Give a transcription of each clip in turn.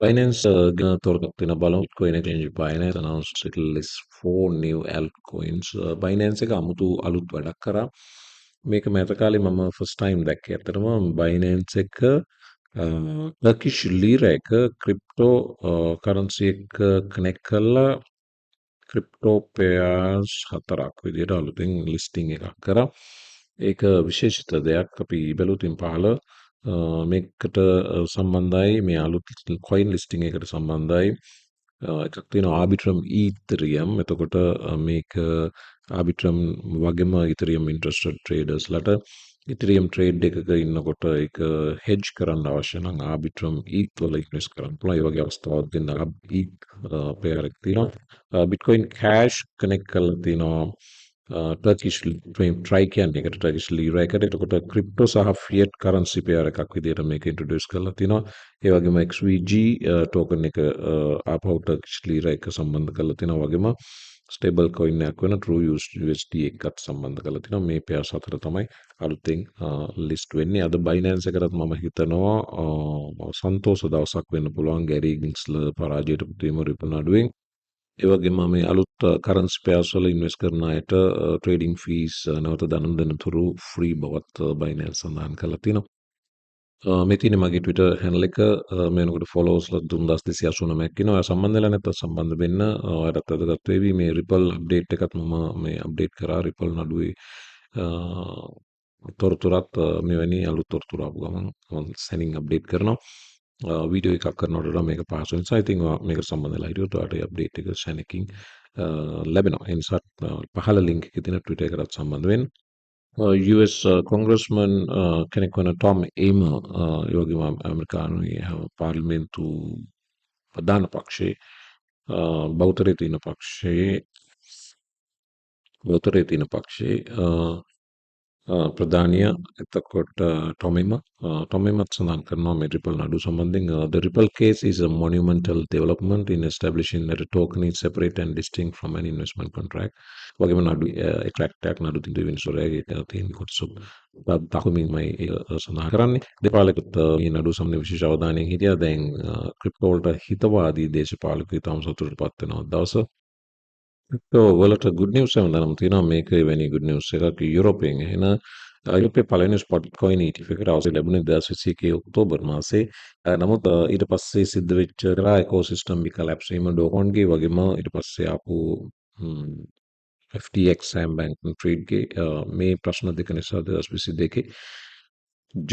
Binance තොරතුරක් තියෙන බලමු. Bitcoin exchange Binance announced it lists 4 new altcoins. Binance එක අමුතු අලුත් වැඩක් කරා. මේක මෑත කාලේ මම first time දැක්කේ. ඇත්තටම Binance එක Turkish lira එක crypto currency එක connect කරලා ක්‍රිප්ටෝ පෙයාර්ස් 4ක් විදිහට අලුතෙන් ලිස්ටිං එකක් කරා. ඒක විශේෂිත දෙයක්. අපි බැලුවතින් පහළ මේකට සම්බන්ධයි මේ අලුත් කොයින් ලිස්ටිං එකට සම්බන්ධයි එකක් තියෙනවා ආබිට්‍රම් ඊතරියම්. එතකොට මේක ආබිට්‍රම් වගේම ඉතරියම් ඉන්ට්‍රස්ටඩ් ට්‍රේඩර්ස්ලට ඉතරියම් ට්‍රේඩ් එකක ඉන්නකොට ඒක හෙජ් කරන්න අවශ්‍ය නම් ආබිට්‍රම් ඊත් වල ඉන්වෙස්ට් කරන්න පුළුවන්. ඒ වගේ අවස්ථාවක් දෙන්න ඊත් පෙයාර් එකක් තියෙනවා. Bitcoin Cash කනෙක්ට් කරලා තිනවා Turkish try කියන්නේ ඒකට Turkish lira එකට. එතකොට ක්‍රිප්ටෝ සහ ෆියට් කරන්සි පෙයාර් එකක් විදිහට මේක ඉන්ට්‍රොඩියුස් කරලා තිනවා. ඒ වගේම XVG ටෝකන් එක ආපහු Turkish lira එක සම්බන්ධ කරලා තිනවා. වගේම ස්ටේබල් කොයින් එකක් වෙන True USD එකත් සම්බන්ධ කරලා තිනවා. මේ පෙයාර්ස් හතර තමයි අලුතෙන් ලිස්ට් වෙන්නේ. අද Binance එකටත් මම හිතනවා සන්තෝෂ දවසක් වෙන්න පුළුවන්. ගැරි ගින්ස්ලර් පරාජයට පුතේම රිපන් අඩුවෙන්. ඒ වගේම මේ අලුත් කරන්සි පෙයාර්ස් වල ඉන්වෙස්ට් කරන අයට ට්‍රේඩින් ෆීස් නැවත දනම් දෙනතුරු ෆ්‍රී බවත් Binance සඳහන් කරලා තිනවා. මේ තියෙන්නේ මගේ Twitter handle එක. මේ වෙනකොට followers ලා 3289ක් ඉන්නවා. ඔයා සම්බන්ධ වෙලා නැත්නම් සම්බන්ධ වෙන්න. ඔයාලට වැදගත් වේවි. මේ Ripple update එකත් මම මේ update කරා. Ripple නඩුවේ තොරතුරත් මෙවැනි අලුත් තොරතුරු ආපු ගමන් මම සැනින් update කරනවා. වීඩියෝ එකක් කරනවට වඩා මේක පහසු නිසා ඉතින් ඔයා මේකට සම්බන්ධ වෙලා හිටියොත් ඔයාට මේ update එක සැනකින් ලැබෙනවා. ඒ නිසා පහළ link එකේ තියෙන Twitter එකකට සම්බන්ධ වෙන්න. US congressman කෙනෙක් වන ටොම් ඒමර් ඒ වගේම ඇමරිකානුවේ පාර්ලිමේන්තු ප්‍රධාන පක්ෂයේ බෞද්ධරේ තියෙන පක්ෂයේ ප්‍රධානිය එතකොට ටොමෙමත් සඳහන් කරනවා මේ රිපල් නඩු සම්බන්ධයෙන් the Ripple case is a monumental development in establishing that a token is separate and distinct from an investment contract. වගේම නඩු එක්ට්‍රැක්ට් එකක් නඩු දෙවෙනි සොරයාගේ තියෙන කොටස දකුමින්මයි සඳහන් කරන්නේ. දෙපාලකට මේ නඩු සම්බන්ධ විශේෂ අවධානයෙන් හිටියා. දැන් ක්‍රිප්ටෝ වලට හිතවාදී දේශපාලකයෝ තම සතුටටපත් වෙනවා දවස. වලට good news එකක් නම් තියෙනවා. මේක වෙනි good news එකක් යුරෝපයෙන් එන යුරෝපයේ පළවෙනි ස්පොට් කොයින් ETF එකට අවසර ලැබුණේ 2021 ඔක්තෝබර් මාසේ. නමුත් ඊට පස්සේ සිද්ධ වෙච්ච ඉකෝසිස්ටම් එක කොලැප්ස් වීම ඩෝකෝන්ගේ වගේම ඊට පස්සේ ආපු FTX සෑම් බැංකුන් ට්‍රේඩ්ගේ මේ ප්‍රශ්න දෙක නිසා 2022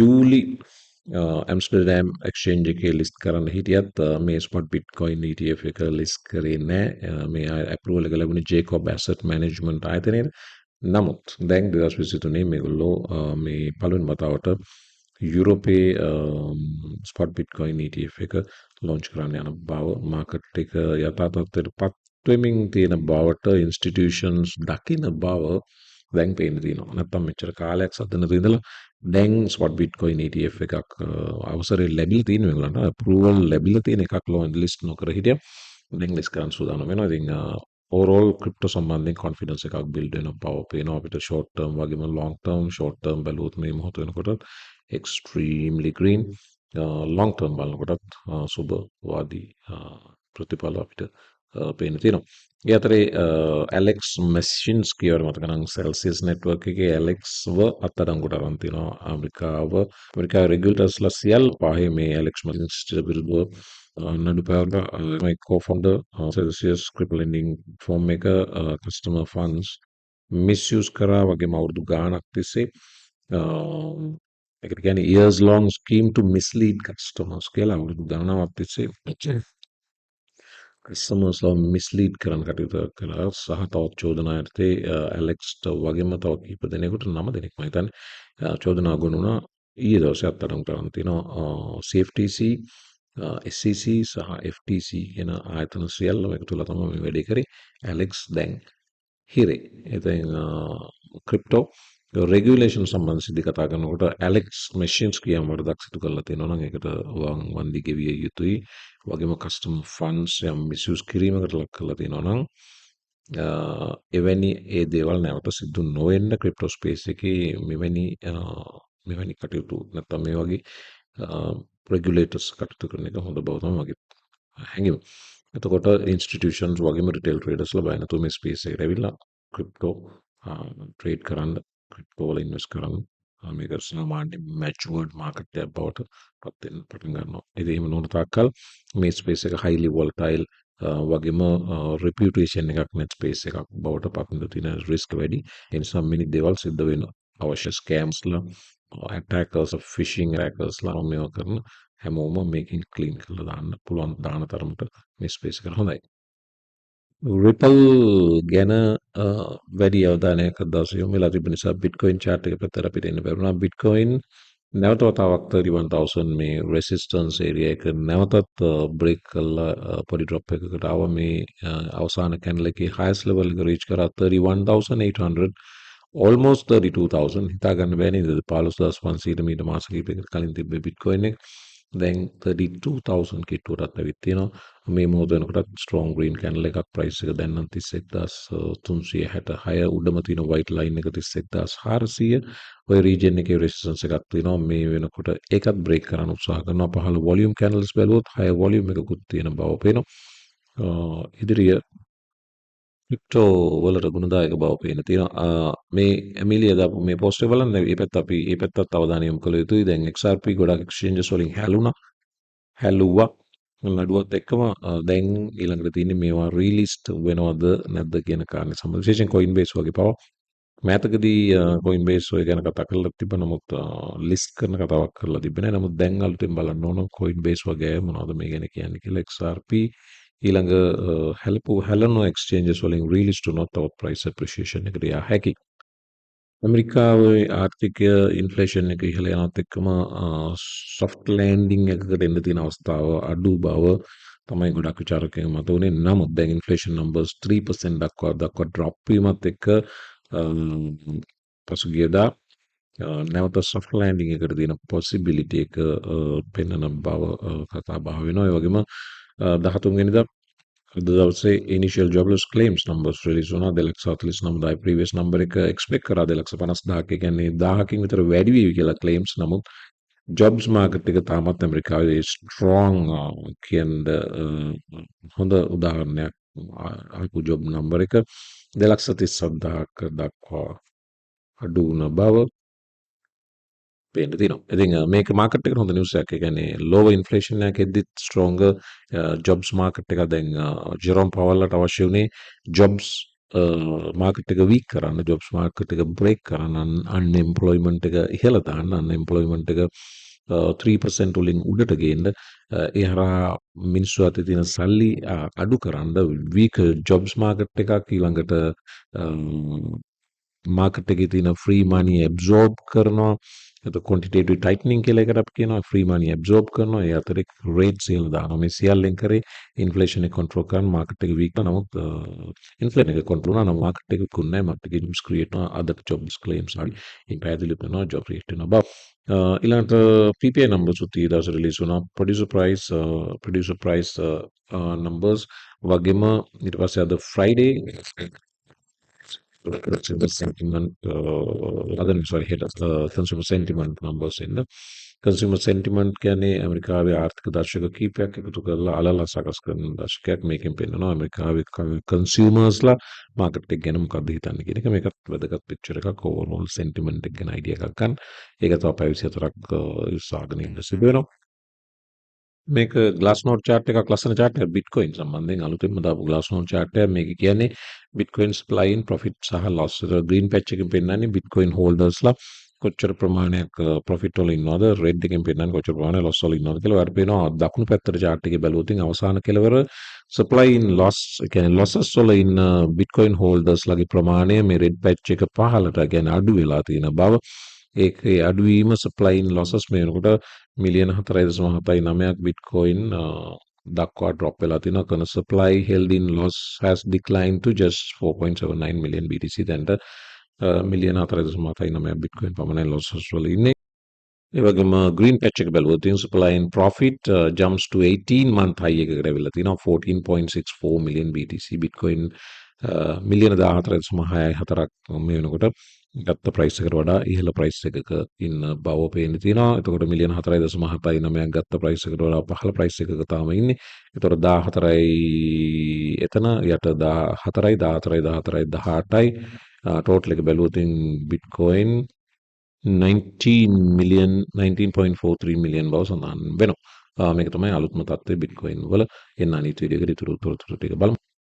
ජූලි ඇම්ස්ටර්ඩෑම් එක්ස්චේන්ජ් එකේ ලිස්ට් කරන්න හිටියත් මේ ස්පොට් බිට්කොයින් ETF එක ලිස්ට් කරේ නැහැ. මේ අප්‍රූවල් එක ලැබුණේ ජේකොබ් ඇසට් මැනේජ්මන්ට් ආයතනයේ. නමුත් දැන් 2023 මේගොල්ලෝ මේ පළවෙනි වතාවට යුරෝපයේ ස්පොට් බිට්කොයින් ETF එක ලොන්ච් කරන්න යන බව මාකට් එක යථා තත්ත්වයට පත් වෙමින් තියෙන බවට ඉන්ස්ටිටියුෂන්ස් දකින බව දැන් පේන්න තියෙනවා. නැත්තම් මෙච්චර කාලයක් සදන ඉඳලා දැන් ස්පොට් බිට්කොයින් ETF එකක් අවසරය ලැබිලා තියෙන මේගොල්ලන්ට අප්‍රූවල් ලැබිලා තියෙන එකක් ලිස්ට් නොකර හිටියා. දැන් ලිස්ට් කරන්න සූදානම් වෙනවා. ඉතින් ඕවරෝල් ක්‍රිප්ටෝ සම්බන්ධයෙන් කොන්ෆිඩන්ස් එකක් බිල්ඩ් වෙන බව පේනවා අපිට ෂෝට් ටර්ම් වගේම ලොන්ග් ටර්ම්. ෂෝට් ටර්ම් බැලුවොත් මේ මොහොත වෙනකොට extremely green. ලොන්ග් ටර්ම් බලනකොටත් සුබවාදී ප්‍රතිඵල අපිට පේන්න තියෙනවා. ඒ අතරේ ඇලෙක්ස් මැෂින්ස් කියවට මතක නම් සෙල්සියස් නෙට්වර්ක් එකේ ඇලෙක්ස්ව අත්අඩංගුවට අරන් තිනවා ඇමරිකාවේ රෙගියුලටර්ස්ලා සියල්ල පහේ මේ ඇලෙක්ස් මැෂින්ස් විරුද්ධව නඩු පැවරුවා. my co-founder Celsius crypto lending firm එක customer funds misuse කරා වගේම අවුරුදු ගාණක් තිස්සේ ඒකට කියන්නේ years long scheme to mislead customers කියලා අවුරුදු ගණනාවක් තිස්සේ කස්ටමර්ස්ලා මිස්ලීඩ් කරන්න කටයුතු කළා සහ තවත් චෝදනා යටතේ ඇලෙක්ස්ට වගේම තව කීප දෙනෙකුට 9 දෙනෙක් මම හිතන්නේ චෝදනා ගොනුණා. ඊයේ දවසේ අත්අඩංගුවට අරන් තිනවා CFTC SEC සහ FTC කියන ආයතන සියල්ලම එකතු වෙලා තමයි මේ වැඩේ කරේ. ඇලෙක්ස් දැන් හිරේ. ඉතින් ක්‍රිප්ටෝ රෙගියුලේෂන් සම්බන්ධ සිද්ධි කතා කරනකොට ඇලෙක්ස් මැෂින්ස් කියන වරදක් සිදු කරලා තියෙනවා නම් ඒකට වන්දි ගෙවිය යුතුයි. වගේම කස්ටමර් ෆන්ඩ්ස් යම් මිස්යූස් කිරීමකට ලක් කරලා තියෙනවා නම් එවැනි ඒ දේවල් නැවත සිදු නොවෙන්න ක්‍රිප්ටෝ ස්පේස් එකේ මෙවැනි කටයුතු නැත්නම් මේ වගේ රෙගියුලේටර්ස් කටයුතු කරන එක හොඳ බව තමයි මගේ හැඟීම. එතකොට ඉන්ස්ටිටියුෂන්ස් වගේම රිටේල් ට්‍රේඩර්ස්ලා බය නැතුව මේ ස්පේස් එකට ඇවිල්ලා ක්‍රිප්ටෝ ට්‍රේඩ් කරන්න, ක්‍රිප්ටෝ වල ඉන්වෙස්ට් කරන්න. මේක සාමාන්‍ය මැචුවර්ඩ් මාකට් එකක් බවට පත් වෙන්න පටන් ගන්නවා. ඉතින් එහෙම නොවන තාක්කල් මේ ස්පේස් එක highly volatile වගේම reputation එකක් නැත් ස්පේස් එකක් බවට පත් වෙන්න තියෙන රිස්ක් වැඩි. ඒ නිසා මිනිත් දේවල් සිද්ධ වෙනවා. අවශ්‍ය ස්කෑම්ස්ලා ඇටැකර්ස් ෆිෂිං ඇටැකර්ස්ලා මේවා කරන හැමෝම මේකින් ක්ලීන් කරලා දාන්න පුළුවන් දාන තරමට මේ ස්පේස් එක හොඳයි. රිපල් ගැන වැඩි අවධානයක් දවසේ යොමු වෙලා තිබෙන නිසා බිට්කොයින් chart එක පැත්තට අපිට එන්න බැරුණා. බිට්කොයින් නැවත වතාවක් 31000 මේ resistance area එක නැවතත් break කරලා පොඩි drop එකකට ආවා. මේ අවසාන candle එකේ highest level එක reach කරා 31800 almost 32000 හිතා ගන්න බෑ නේද 15500 මීට මාස කිහිපයකට කලින් තිබ්බේ බිට්කොයින් එක දැන් 32000 කිට්ටුවටත් ඇවිත් තියෙනවා මේ මොහොත වෙනකොට strong green candle එකක් price එක දැන් නම් 31366 උඩම තියෙන white line එක 31400 ඔය region එකේ resistance එකක් තියෙනවා මේ වෙනකොට ඒකත් break කරන්න උත්සාහ කරනවා පහළ volume candles බැලුවොත් high volume එකකුත් තියෙන බව පේනවා ඉදිරිය ක්‍රිප්ටෝ වලට ගුණදායක බව පේන තියෙනවා මේ ඇමිලිය දාපු මේ පෝස්ට් එක බලන්න මේ පැත්ත අපි මේ පැත්තත් අවධානය යොමු කළ යුතුයි දැන් XRP ගොඩක් එක්ස්චේන්ජස් වලින් හැලුවා නඩුවත් එක්කම දැන් ඊළඟට තියෙන්නේ මේවා රීලිස්ට් වෙනවද නැද්ද කියන කාරණේ සම්බන්ධ විශේෂයෙන් Coinbase වගේ පව මෑතකදී Coinbase ඔය ගැන කතා කරලා තිබ්බා නමුත් ලිස්ට් කරන කතාවක් කරලා තිබෙන්නේ නැහැ නමුත් දැන් අලුතෙන් බලන්න ඕන Coinbase වගේ මොනවද මේ ගැන කියන්නේ කියලා XRP ඊළඟ හැලුණු එක්ස්චේන්ජස් වලින් රීලිස්ට් වුණොත් තවත් ප්‍රයිස් ඇප්‍රීසියේෂන් එකට යා හැකියි ඇමරිකාවේ ආර්ථිකය ඉන්ෆ්ලේෂන් එක ඉහළ යනත් එක්කම සොෆ්ට් ලෑන්ඩින් එකකට එන්න තියෙන අවස්ථාව අඩු බව තමයි ගොඩක් විචාරකයන් මත උනේ නමුත් දැන් ඉන්ෆ්ලේෂන් නම්බර්ස් 3% දක්වා ඩ්‍රොප් වීමත් එක්ක පසුගියදා නැවත සොෆ්ට් ලෑන්ඩින් එකට තියෙන පොසිබිලිටි එක පෙන්වන බව කතා බහ වෙනවා ඒ වගේම 13 වෙනිදා අද දවසේ ඉනිෂියල් ජොබ්ලස් ක්ලේම්ස් නම්බර්ස් රිලීස් වුණා 2,49,000යි ප්‍රීවියස් නම්බර් එක එක්ස්පෙක්ට් කරා 2,50,000ක් ඒ කියන්නේ 1000කින් විතර වැඩි වෙයි කියලා ක්ලේම්ස් නමුත් ජොබ්ස් මාකට් එක තාමත් ඇමරිකාවේ ස්ට්‍රෝං කියන හොඳ උදාහරණයක් ආපු ජොබ් නම්බර් එක 2,37,000ක් දක්වා අඩු වුණ බව පේන්න තියෙනවා. ඉතින් මේක මාකට් එකට හොඳ නිවුස් එකක්. ඒ කියන්නේ lower inflation එකක් එද්දිත් stronger jobs market එක දැන් ජෙරෝම් පවල්ලට අවශ්‍ය වුණේ jobs මාකට් එක weak කරන්න jobs market එක break කරන්න unemployment එක ඉහළ දාන්න unemployment එක 3% වලින් උඩට ගේන්න ඒ හරහා මිනිස්සු අතේ තියෙන සල්ලි අඩු කරන්න weak jobs market එකක් ඊළඟට මාකට් එකේ තියෙන free money absorb කරනවා එතකොට quantitative tightening කියලා එකට අපි කියනවා free money absorb කරනවා ඒ අතරේ rates ඉහළ දානවා මේ සියල්ලෙන් කරේ inflation එක control කරන්න market එක weak නමුත් inflation එක control කරනවා නම් market එක කුන්නේ නැහැ market එක jobs create කරනවා other jobs claims හරි ඒ පැහැදිලි වෙනවා job create වෙනවා බව ඊළඟට PPI numbers උත් ඊ දවස් රිලීස් වුණා producer price numbers වගේම ඊට පස්සේ අද Friday consumer sentiment head of the consumer sentiment numbers in the consumer sentiment කියන්නේ ඇමරිකාවේ ආර්ථික දර්ශක කීපයක් එකතු කරලා අලලා සකස් කරන දර්ශකයක් මේකෙන් පෙන්නනවා ඇමරිකාවේ consumers ලා මාකට් එක ගැන මොකක්ද හිතන්නේ කියන එක මේකත් වැදගත් පික්චර් එකක් overall sentiment එක ගැන අයිඩියා එකක් ගන්න ඒක තව පැය 24ක් ඉස්සාගෙන ඉන්න සිදු වෙනවා මේක ග්ලාස්නෝඩ් chart එකක් ලස්සන chart එකක් Bitcoin සම්බන්ධයෙන් අලුතෙන්ම දාපු ග්ලාස්නෝඩ් chart එක මේක කියන්නේ Bitcoin supply in profit සහ loss green patch එකෙන් පෙන්නන්නේ Bitcoin holders ලා කොච්චර ප්‍රමාණයක් profit වල ඉන්නවද red එකෙන් පෙන්නන්නේ කොච්චර ප්‍රමාණයක් loss වල ඉන්නවද කියලා ඔයාලට පේනවා දකුණු පැත්තට chart එකේ බැලුවොත් අවසාන කෙලවර supply in loss කියන්නේ losses වල ඉන්න Bitcoin holders ලගේ ප්‍රමාණය මේ red patch එක පහළට කියන්නේ අඩු වෙලා තියෙන බව ඒකේ අඩුවීම supply in losses මේ වෙනකොට මිලියන 4.79ක් Bitcoin දක්වා drop වෙලා තිනවා කරන supply held in loss has declined to just 4.79 million BTC දැන්ට මිලියන 4.79ක් Bitcoin පමණයි losses වල ඉන්නේ ඒ වගේම green patch එක බැලුවොත් supply in profit jumps to 18 month high එකකට ඇවිල්ලා තිනවා 14.64 million BTC Bitcoin මිලියන 14.64ක් මේ වෙනකොට ගත්ත ප්‍රයිස් එකට වඩා ඉහළ ප්‍රයිස් එකක ඉන්න බව පේන්න තියෙනවා. එතකොට මිලියන 4.79ක් ගත්ත ප්‍රයිස් එකට වඩා පහළ ප්‍රයිස් එකක තාම ඉන්නේ. එතකොට 14යි එතන යට 14යි 14යි 18යි ටෝටල් එක බැලුවොත් බිට්කොයින් 19 මිලියන් 19.43 මිලියන් බව සඳහන් වෙනවා. මේක තමයි අලුත්ම තත්ත්වය බිට්කොයින් වල. එන්න අනිත් වීඩියෝ එකේ ඉතුරු තොරතුරු ටික බලමු.